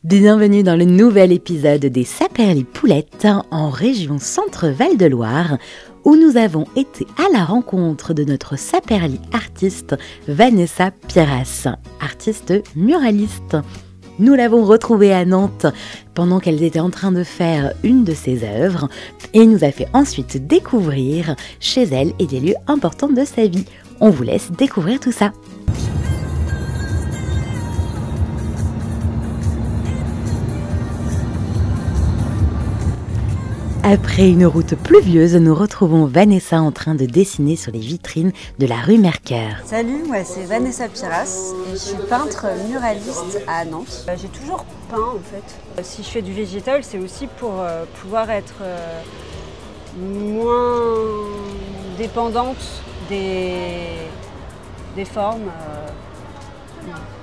Bienvenue dans le nouvel épisode des Saperli Poulettes en région Centre-Val de Loire où nous avons été à la rencontre de notre Saperli artiste Vanessa Pierras, artiste muraliste. Nous l'avons retrouvée à Nantes pendant qu'elle était en train de faire une de ses œuvres et nous a fait ensuite découvrir chez elle et des lieux importants de sa vie. On vous laisse découvrir tout ça. Après une route pluvieuse, nous retrouvons Vanessa en train de dessiner sur les vitrines de la rue Mercœur. Salut, moi c'est Vanessa Pierras et je suis peintre muraliste à Nantes. J'ai toujours peint en fait. Si je fais du végétal, c'est aussi pour pouvoir être moins dépendante des formes.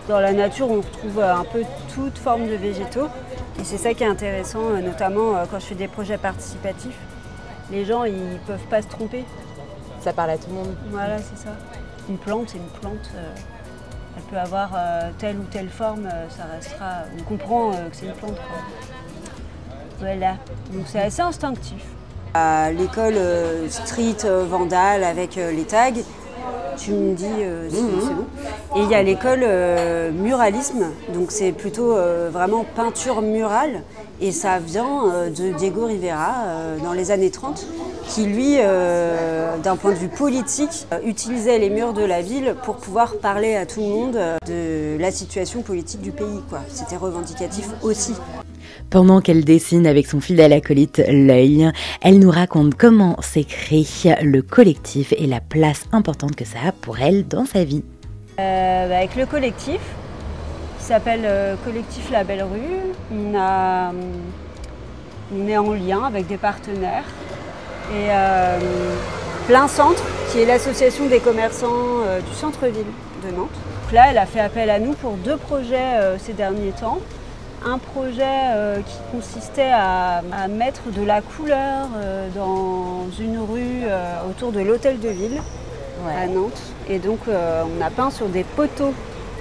Dans la nature, on retrouve un peu toute forme de végétaux. Et c'est ça qui est intéressant, notamment quand je fais des projets participatifs. Les gens, ils ne peuvent pas se tromper. Ça parle à tout le monde. Voilà, c'est ça. Une plante, c'est une plante. Elle peut avoir telle ou telle forme, ça restera... On comprend que c'est une plante, quoi. Voilà. Donc c'est assez instinctif. À l'école street vandale avec les tags, tu me dis c'est bon. Et il y a l'école muralisme, donc c'est plutôt vraiment peinture murale. Et ça vient de Diego Rivera dans les années 30, qui lui, d'un point de vue politique, utilisait les murs de la ville pour pouvoir parler à tout le monde de la situation politique du pays, quoi. C'était revendicatif aussi. Pendant qu'elle dessine avec son fidèle acolyte L'Œil, elle nous raconte comment s'est créé le collectif et la place importante que ça a pour elle dans sa vie. Avec le collectif, qui s'appelle Collectif La Belle Rue, on est en lien avec des partenaires. Et Plein Centre, qui est l'association des commerçants du centre-ville de Nantes. Donc là, elle a fait appel à nous pour 2 projets ces derniers temps. Un projet qui consistait à mettre de la couleur dans une rue autour de l'hôtel de ville à Nantes. Et donc on a peint sur des poteaux,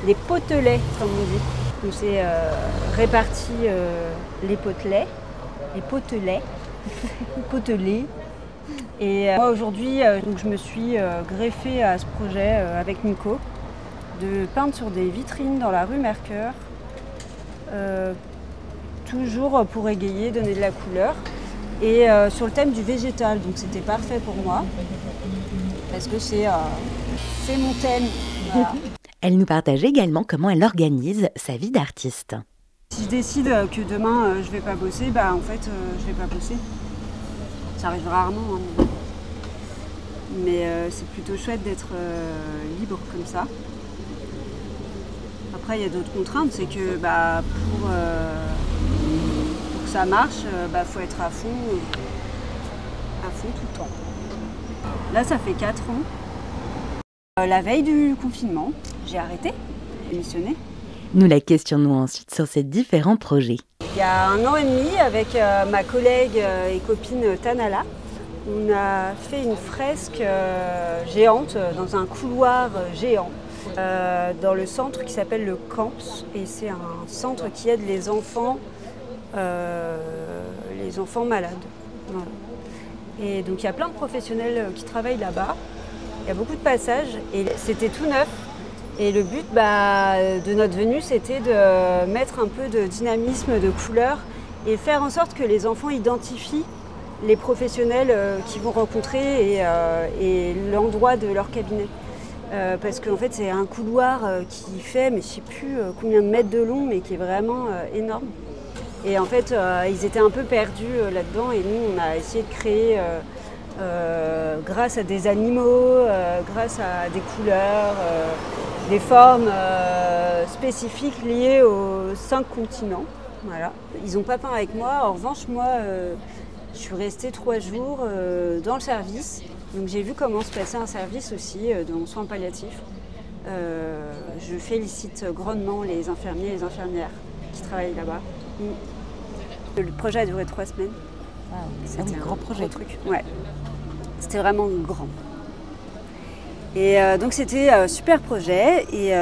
des potelets comme on dit. Donc c'est réparti les potelets, potelets. Et moi aujourd'hui, donc je me suis greffée à ce projet avec Nico de peindre sur des vitrines dans la rue Mercœur. Toujours pour égayer, donner de la couleur et sur le thème du végétal, donc c'était parfait pour moi parce que c'est mon thème. Voilà. Elle nous partage également comment elle organise sa vie d'artiste. Si je décide que demain je vais pas bosser, en fait je vais pas bosser. Ça arrive rarement, hein, mais c'est plutôt chouette d'être libre comme ça. Après, il y a d'autres contraintes, c'est que pour que ça marche, faut être à fond tout le temps. Là, ça fait 4 ans. La veille du confinement, j'ai arrêté, j'ai démissionné. Nous la questionnons ensuite sur ses différents projets. Il y a 1 an et demi, avec ma collègue et copine Tanala, on a fait une fresque géante dans un couloir géant. Dans le centre qui s'appelle le Camps, et c'est un centre qui aide les enfants malades. Voilà. Et donc il y a plein de professionnels qui travaillent là-bas, il y a beaucoup de passages et c'était tout neuf. Et le but de notre venue, c'était de mettre un peu de dynamisme, de couleur et faire en sorte que les enfants identifient les professionnels qu'ils vont rencontrer et l'endroit de leur cabinet. Parce qu'en fait c'est un couloir qui fait, mais je ne sais plus combien de mètres de long, mais qui est vraiment énorme. Et en fait ils étaient un peu perdus là-dedans et nous on a essayé de créer grâce à des animaux, grâce à des couleurs, des formes spécifiques liées aux 5 continents. Voilà. Ils n'ont pas peint avec moi, en revanche moi je suis restée 3 jours dans le service. Donc j'ai vu comment se passait un service aussi dans soins palliatifs. Je félicite grandement les infirmiers et les infirmières qui travaillent là-bas. Le projet a duré 3 semaines. C'était un grand projet. Gros truc. Ouais. C'était vraiment grand. Et donc c'était un super projet. Et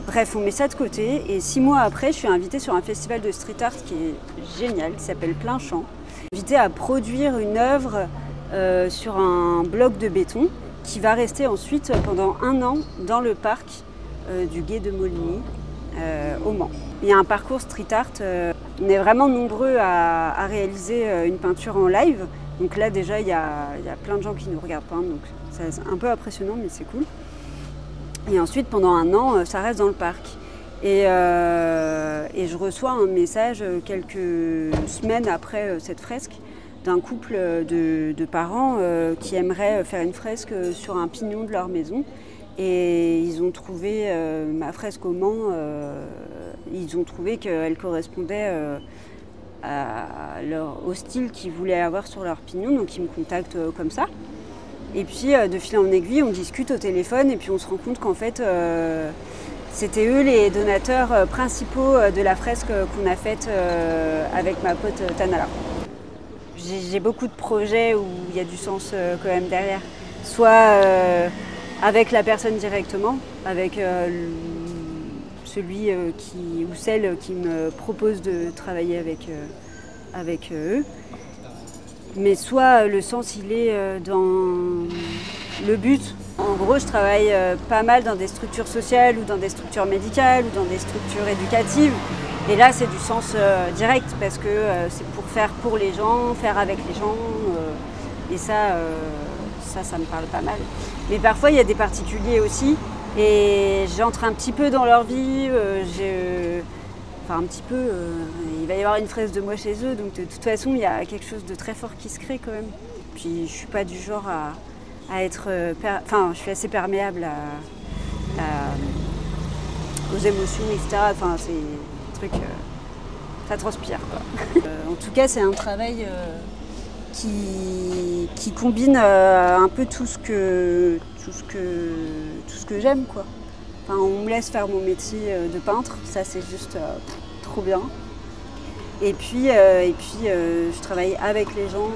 bref, on met ça de côté. Et 6 mois après, je suis invitée sur un festival de street art qui est génial, qui s'appelle Plein Champ. Invitée à produire une œuvre sur un bloc de béton qui va rester ensuite pendant 1 an dans le parc du Gué de Moligny au Mans. Il y a un parcours street art. On est vraiment nombreux à réaliser une peinture en live. Donc là déjà il y a plein de gens qui nous regardent peindre, donc c'est un peu impressionnant mais c'est cool. Et ensuite pendant 1 an ça reste dans le parc. Et je reçois un message quelques semaines après cette fresque d'un couple de parents qui aimeraient faire une fresque sur un pignon de leur maison. Et ils ont trouvé ma fresque au Mans, ils ont trouvé qu'elle correspondait au style qu'ils voulaient avoir sur leur pignon, donc ils me contactent comme ça. Et puis de fil en aiguille, on discute au téléphone et puis on se rend compte qu'en fait c'était eux les donateurs principaux de la fresque qu'on a faite avec ma pote Tanala. J'ai beaucoup de projets où il y a du sens quand même derrière. Soit avec la personne directement, avec celui ou celle qui me propose de travailler avec eux. Mais soit le sens il est dans le but. En gros, je travaille pas mal dans des structures sociales ou dans des structures médicales ou dans des structures éducatives. Et là, c'est du sens direct parce que c'est pour faire pour les gens, faire avec les gens. Et ça me parle pas mal. Mais parfois, il y a des particuliers aussi. Et j'entre un petit peu dans leur vie. Enfin, un petit peu. Il va y avoir une fresque de moi chez eux. Donc, de toute façon, il y a quelque chose de très fort qui se crée quand même. Puis, je suis pas du genre à être... Enfin, je suis assez perméable aux émotions, etc. Enfin, c'est un truc... ça transpire, quoi. En tout cas, c'est un travail... qui combine un peu tout ce que j'aime, quoi. Enfin, on me laisse faire mon métier de peintre, ça c'est juste trop bien. Et puis je travaille avec les gens.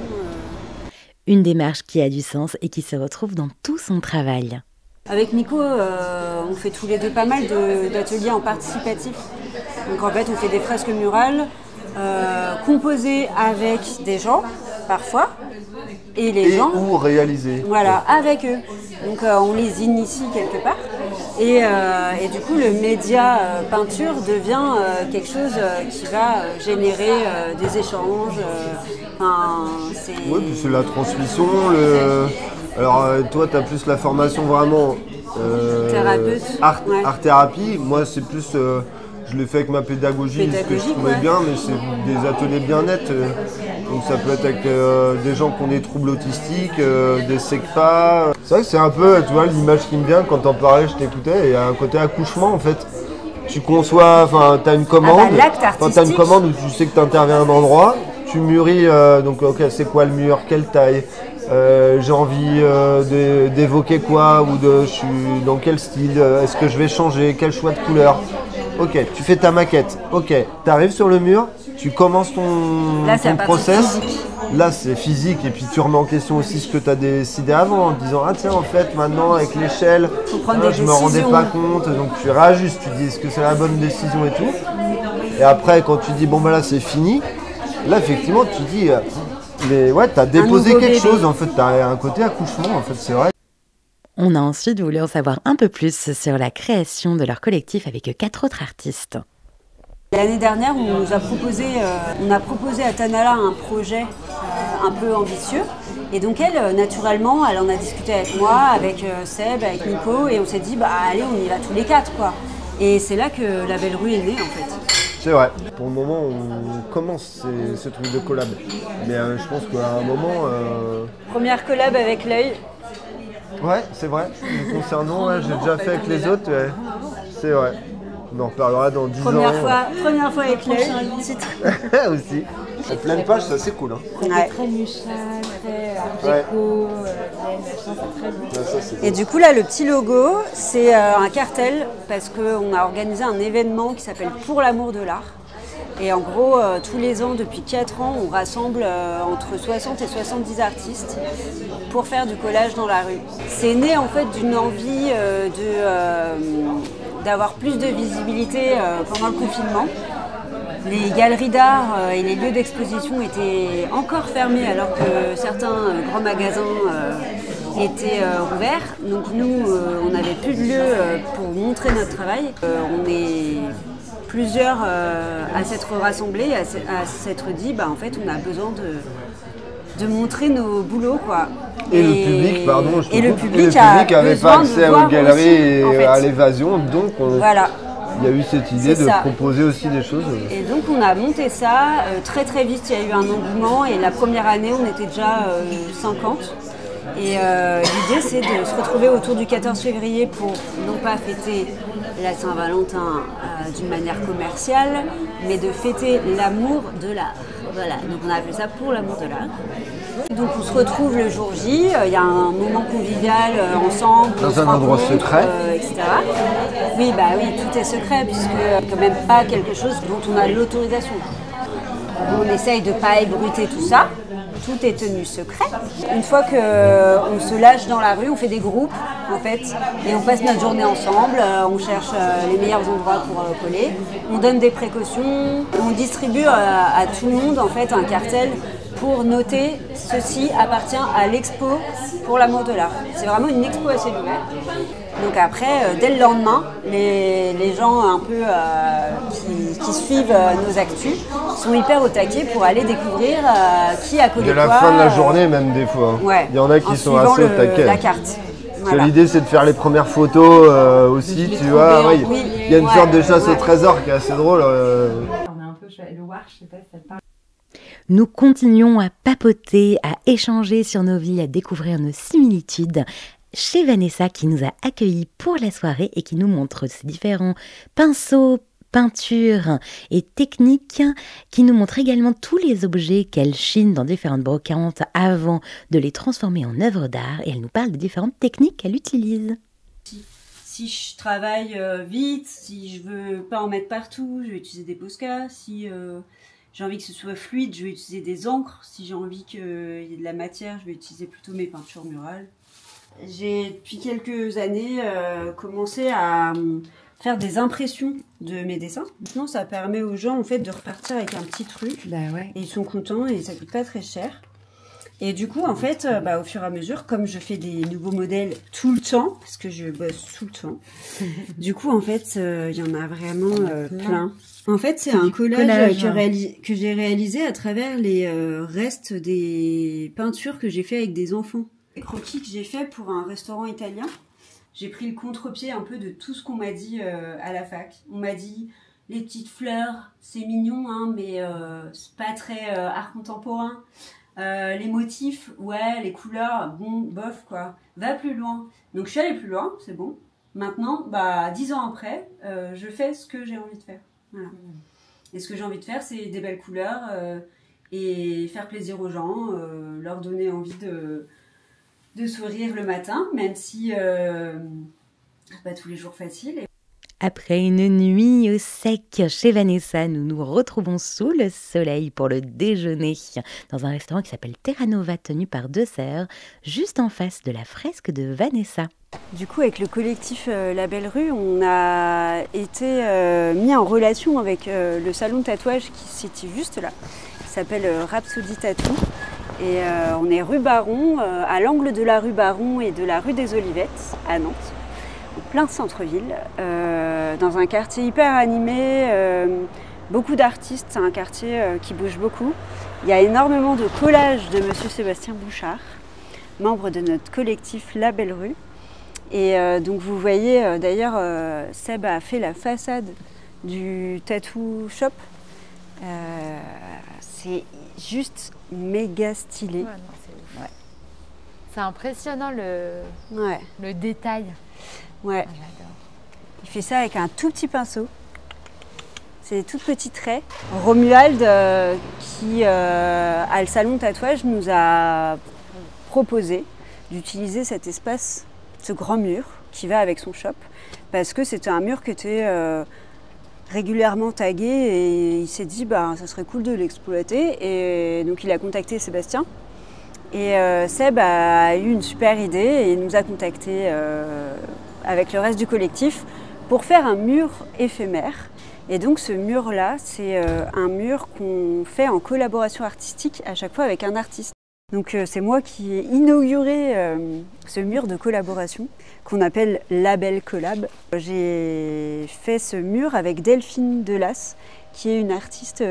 Une démarche qui a du sens et qui se retrouve dans tout son travail. Avec Nico, on fait tous les deux pas mal d'ateliers en participatif. Donc en fait, on fait des fresques murales composées avec des gens, parfois, et les gens... ou réaliser. Voilà, avec eux. Donc on les initie quelque part. Et du coup, le média peinture devient quelque chose qui va générer des échanges. Oui, puis c'est la transmission. Alors toi, tu as plus la formation vraiment thérapeute. Art-thérapie. Moi, c'est plus... je l'ai fait avec ma pédagogie, ce que je trouvais bien, mais c'est des ateliers bien-être. Donc ça peut être avec des gens qui ont des troubles autistiques, des SECPA. C'est vrai que c'est un peu, tu vois, l'image qui me vient quand t'en parlais, je t'écoutais, il y a un côté accouchement en fait. Tu conçois, enfin t'as une commande, t'as une commande où tu sais que t'interviens à un endroit, tu mûris, donc ok, c'est quoi le mur, quelle taille, j'ai envie d'évoquer quoi, ou je suis dans quel style, est-ce que je vais changer, quel choix de couleur. Ok, tu fais ta maquette. Ok, tu arrives sur le mur, tu commences ton process. Là, c'est physique et puis tu remets en question aussi ce que tu as décidé avant en te disant ah tiens en fait maintenant avec l'échelle, je me rendais pas compte. Donc tu réajustes, tu dis est-ce que c'est la bonne décision et tout. Et après quand tu dis bon ben là c'est fini, là effectivement tu dis mais ouais tu as déposé quelque chose en fait, tu as un côté accouchement en fait, c'est vrai. On a ensuite voulu en savoir un peu plus sur la création de leur collectif avec 4 autres artistes. L'année dernière, on a proposé à Tanala un projet un peu ambitieux. Et donc elle, naturellement, elle en a discuté avec moi, avec Seb, avec Nico, et on s'est dit, bah allez, on y va tous les 4, quoi. Et c'est là que la Belle Rue est née, en fait. C'est vrai. Pour le moment, on commence ce truc de collab. Mais je pense qu'à un moment... Première collab avec l'œil. Ouais, c'est vrai. Me concernant, ouais, j'ai déjà fait avec les autres. Ouais. C'est vrai. On en reparlera dans 10 ans. Première fois avec l'œil. Aussi. En pleine page, c'est assez cool. Hein. Ouais. Très Mucha, très art déco, c'est très beau. Et du coup, là, le petit logo, c'est un cartel parce qu'on a organisé un événement qui s'appelle Pour l'amour de l'art. Et en gros, tous les ans, depuis 4 ans, on rassemble entre 60 et 70 artistes pour faire du collage dans la rue. C'est né en fait d'une envie d'avoir plus de visibilité pendant le confinement. Les galeries d'art et les lieux d'exposition étaient encore fermés alors que certains grands magasins étaient ouverts. Donc nous, on n'avait plus de lieu pour montrer notre travail. On est plusieurs à s'être rassemblés, à s'être dit, en fait, on a besoin de montrer nos boulots, quoi. Et le public, pardon, et le public n'avait pas accès aux galeries et à l'évasion, donc voilà. Il y a eu cette idée de proposer aussi des choses. Et donc on a monté ça, très très vite il y a eu un engouement et la première année on était déjà 50. Et l'idée c'est de se retrouver autour du 14 février pour non pas fêter la Saint-Valentin d'une manière commerciale, mais de fêter l'amour de l'art. Voilà, donc on a appelé ça pour l'amour de l'art. Donc on se retrouve le jour J, il y a un moment convivial ensemble. Dans un endroit secret etc. Oui, tout est secret puisque quand même pas quelque chose dont on a l'autorisation. On essaye de ne pas ébruiter tout ça, tout est tenu secret. Une fois qu'on se lâche dans la rue, on fait des groupes en fait, et on passe notre journée ensemble, on cherche les meilleurs endroits pour coller, on donne des précautions, on distribue à tout le monde en fait un cartel pour noter ceci appartient à l'expo pour l'amour de l'art. C'est vraiment une expo à ciel ouvert. Donc après, dès le lendemain, les gens un peu qui suivent nos actus sont hyper au taquet pour aller découvrir qui a collé quoi. De la fin de la journée même des fois. Ouais, il y en a qui sont assez au taquet. La carte. Voilà. L'idée c'est de faire les premières photos aussi, tu vois. Oui, il y a une sorte de chasse au trésor qui est assez drôle. On a un peu le war, je sais pas si ça te parle. Nous continuons à papoter, à échanger sur nos vies, à découvrir nos similitudes chez Vanessa qui nous a accueillis pour la soirée et qui nous montre ses différents pinceaux, peintures et techniques, qui nous montre également tous les objets qu'elle chine dans différentes brocantes avant de les transformer en œuvres d'art, et elle nous parle des différentes techniques qu'elle utilise. Si je travaille vite, si je veux pas en mettre partout, je vais utiliser des Posca. Si j'ai envie que ce soit fluide, je vais utiliser des encres. Si j'ai envie qu'il y ait de la matière, je vais utiliser plutôt mes peintures murales. J'ai depuis quelques années commencé à faire des impressions de mes dessins. Maintenant, ça permet aux gens en fait de repartir avec un petit truc. Ouais. Et ils sont contents et ça coûte pas très cher. Et du coup, en fait, au fur et à mesure, comme je fais des nouveaux modèles tout le temps, parce que je bosse tout le temps, du coup, en fait, il y en a vraiment plein. En fait, c'est un collage que j'ai réalisé à travers les restes des peintures que j'ai fait avec des enfants. Les croquis que j'ai fait pour un restaurant italien, j'ai pris le contre-pied un peu de tout ce qu'on m'a dit à la fac. On m'a dit, les petites fleurs, c'est mignon, hein, mais c'est pas très art contemporain. Les motifs, ouais, les couleurs, bon, bof, quoi. Va plus loin. Donc je suis allée plus loin, c'est bon. Maintenant, 10 ans après, je fais ce que j'ai envie de faire. Voilà. Et ce que j'ai envie de faire, c'est des belles couleurs et faire plaisir aux gens, leur donner envie de sourire le matin, même si c'est pas tous les jours facile. Après une nuit au sec chez Vanessa, nous nous retrouvons sous le soleil pour le déjeuner dans un restaurant qui s'appelle Terra Nova, tenu par 2 sœurs, juste en face de la fresque de Vanessa. Du coup, avec le collectif La Belle Rue, on a été mis en relation avec le salon de tatouage qui se situe juste là, qui s'appelle Rhapsody Tattoo. Et on est rue Baron, à l'angle de la rue Baron et de la rue des Olivettes, à Nantes. En plein centre-ville, dans un quartier hyper animé, beaucoup d'artistes, c'est un quartier qui bouge beaucoup. Il y a énormément de collages de monsieur Sébastien Bouchard, membre de notre collectif La Belle Rue. Et donc vous voyez, d'ailleurs, Seb a fait la façade du tattoo shop. C'est juste méga stylé. Ouais. C'est impressionnant le détail. Ouais. Ah, j'adore. Il fait ça avec un tout petit pinceau. C'est des tout petits traits. Romuald, qui a le salon de tatouage, nous a proposé d'utiliser cet espace, ce grand mur qui va avec son shop, parce que c'était un mur qui était régulièrement tagué et il s'est dit ça serait cool de l'exploiter. Et donc il a contacté Sébastien. Et Seb a eu une super idée et il nous a contactés avec le reste du collectif pour faire un mur éphémère. Et donc ce mur-là, c'est un mur qu'on fait en collaboration artistique à chaque fois avec un artiste. Donc c'est moi qui ai inauguré ce mur de collaboration qu'on appelle Label Collab. J'ai fait ce mur avec Delphine Delas, qui est une artiste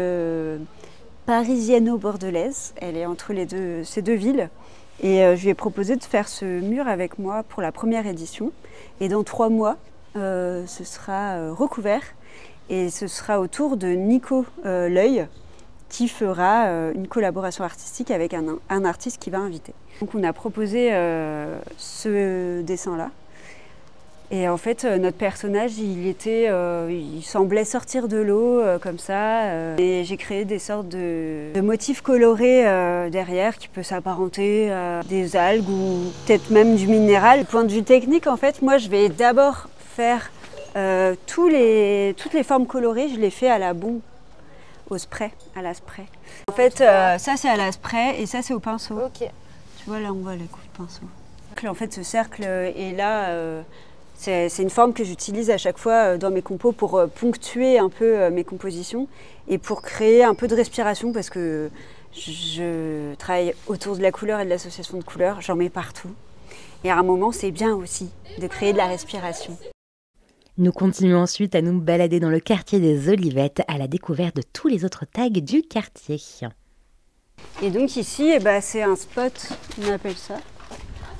parisiano-bordelaise. Elle est entre ces deux villes. Et je lui ai proposé de faire ce mur avec moi pour la première édition. Et dans 3 mois, ce sera recouvert. Et ce sera au tour de Nico L'Oeil, qui fera une collaboration artistique avec un artiste qui va inviter. Donc on a proposé ce dessin-là. Et en fait, notre personnage, il semblait sortir de l'eau comme ça. Et j'ai créé des sortes de motifs colorés derrière qui peuvent s'apparenter à des algues ou peut-être même du minéral. Du point de vue technique, en fait, moi, je vais d'abord faire toutes les formes colorées, je les fais à la bombe. Au spray, à la spray. En fait, ça c'est à la spray et ça c'est au pinceau. Ok. Tu vois, là on voit les coups de pinceau. En fait, ce cercle est là, c'est une forme que j'utilise à chaque fois dans mes compos pour ponctuer un peu mes compositions et pour créer un peu de respiration parce que je travaille autour de la couleur et de l'association de couleurs, j'en mets partout. Et à un moment, c'est bien aussi de créer de la respiration. Nous continuons ensuite à nous balader dans le quartier des Olivettes à la découverte de tous les autres tags du quartier. Et donc ici, c'est un spot, on appelle ça.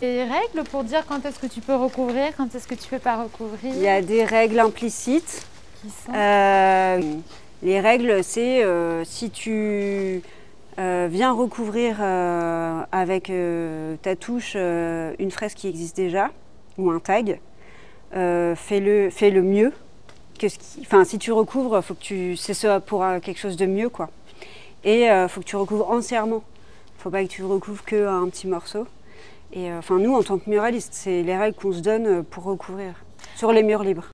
Des règles pour dire quand est-ce que tu peux recouvrir, quand est-ce que tu peux pas recouvrir? Il y a des règles implicites. Qui sont Les règles, c'est si tu viens recouvrir avec ta touche une fresque qui existe déjà ou un tag, fais-le mieux. Si tu recouvres, c'est ça pour quelque chose de mieux, quoi. Et faut que tu recouvres entièrement. Faut pas que tu recouvres qu'un petit morceau. Et nous, en tant que muralistes, c'est les règles qu'on se donne pour recouvrir sur les murs libres.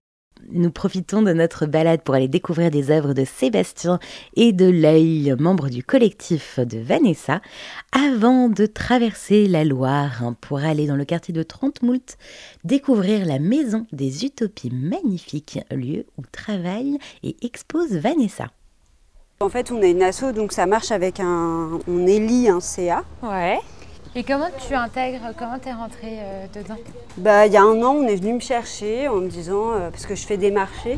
Nous profitons de notre balade pour aller découvrir des œuvres de Sébastien et de L'Oeil, membre du collectif de Vanessa, avant de traverser la Loire pour aller dans le quartier de Trente-Moult, découvrir la Maison des Utopies magnifiques, lieu où travaille et expose Vanessa. En fait, on est une asso, donc ça marche avec on élit un CA. Ouais. Et comment tu intègres, comment t'es rentrée dedans? Il y a 1 an, on est venu me chercher en me disant, parce que je fais des marchés,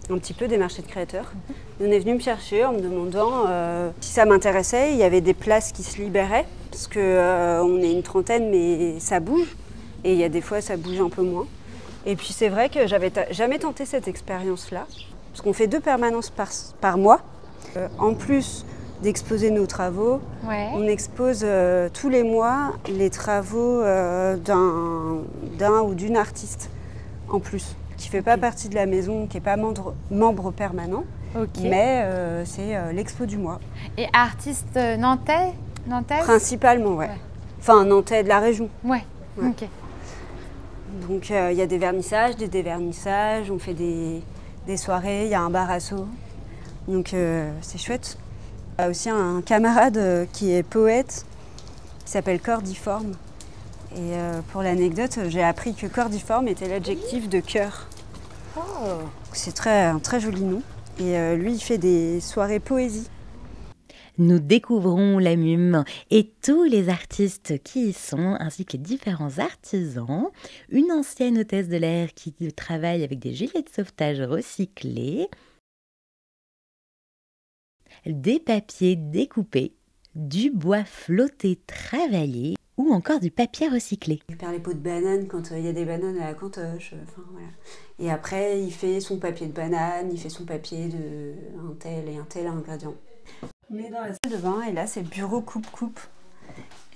un petit peu des marchés de créateurs. On est venu me chercher en me demandant si ça m'intéressait. Il y avait des places qui se libéraient, parce qu'on est une trentaine, mais ça bouge. Et il y a des fois, ça bouge un peu moins. Et puis c'est vrai que j'avais jamais tenté cette expérience-là, parce qu'on fait 2 permanences par mois. En plus d'exposer nos travaux, ouais. On expose tous les mois les travaux d'un ou d'une artiste en plus, qui ne fait pas partie de la maison, qui n'est pas membre permanent, mais c'est l'expo du mois. Et artiste nantaise? Principalement, ouais. Enfin, nantais de la région. Ouais. Ok. Donc il y a des vernissages, des dévernissages, on fait des soirées, il y a un bar asso. Donc c'est chouette. Il y a aussi un camarade qui est poète, qui s'appelle cordiforme. Et pour l'anecdote, j'ai appris que cordiforme était l'adjectif de cœur. Oh. C'est un très joli nom. Et lui, il fait des soirées poésie. Nous découvrons la MUM et tous les artistes qui y sont, ainsi que les différents artisans. Une ancienne hôtesse de l'air qui travaille avec des gilets de sauvetage recyclés. Des papiers découpés, du bois flotté travaillé ou encore du papier recyclé. Il perd les pots de bananes quand il y a des bananes à la cantoche. Voilà. Et après, il fait son papier de banane, il fait son papier de un tel ingrédient. On est dans la salle de bain et là, c'est le bureau coupe-coupe.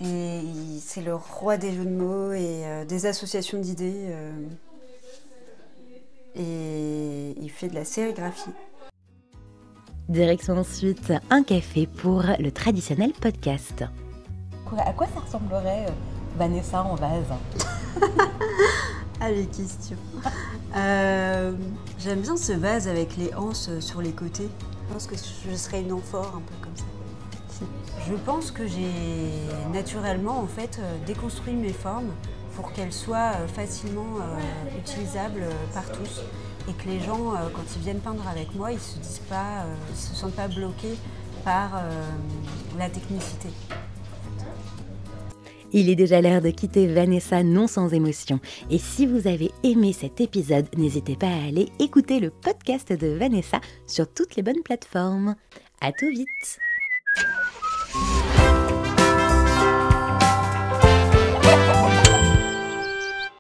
Et c'est le roi des jeux de mots et des associations d'idées. Et il fait de la sérigraphie. Direction ensuite un café pour le traditionnel podcast. À quoi ça ressemblerait Vanessa en vase? Ah, les questions. J'aime bien ce vase avec les anses sur les côtés. Je pense que je serais une amphore un peu comme ça. Je pense que j'ai naturellement en fait déconstruit mes formes pour qu'elles soient facilement utilisables par tous et que les gens, quand ils viennent peindre avec moi, ils se sentent pas bloqués par la technicité. Il est déjà l'heure de quitter Vanessa non sans émotion. Et si vous avez aimé cet épisode, n'hésitez pas à aller écouter le podcast de Vanessa sur toutes les bonnes plateformes. À tout vite!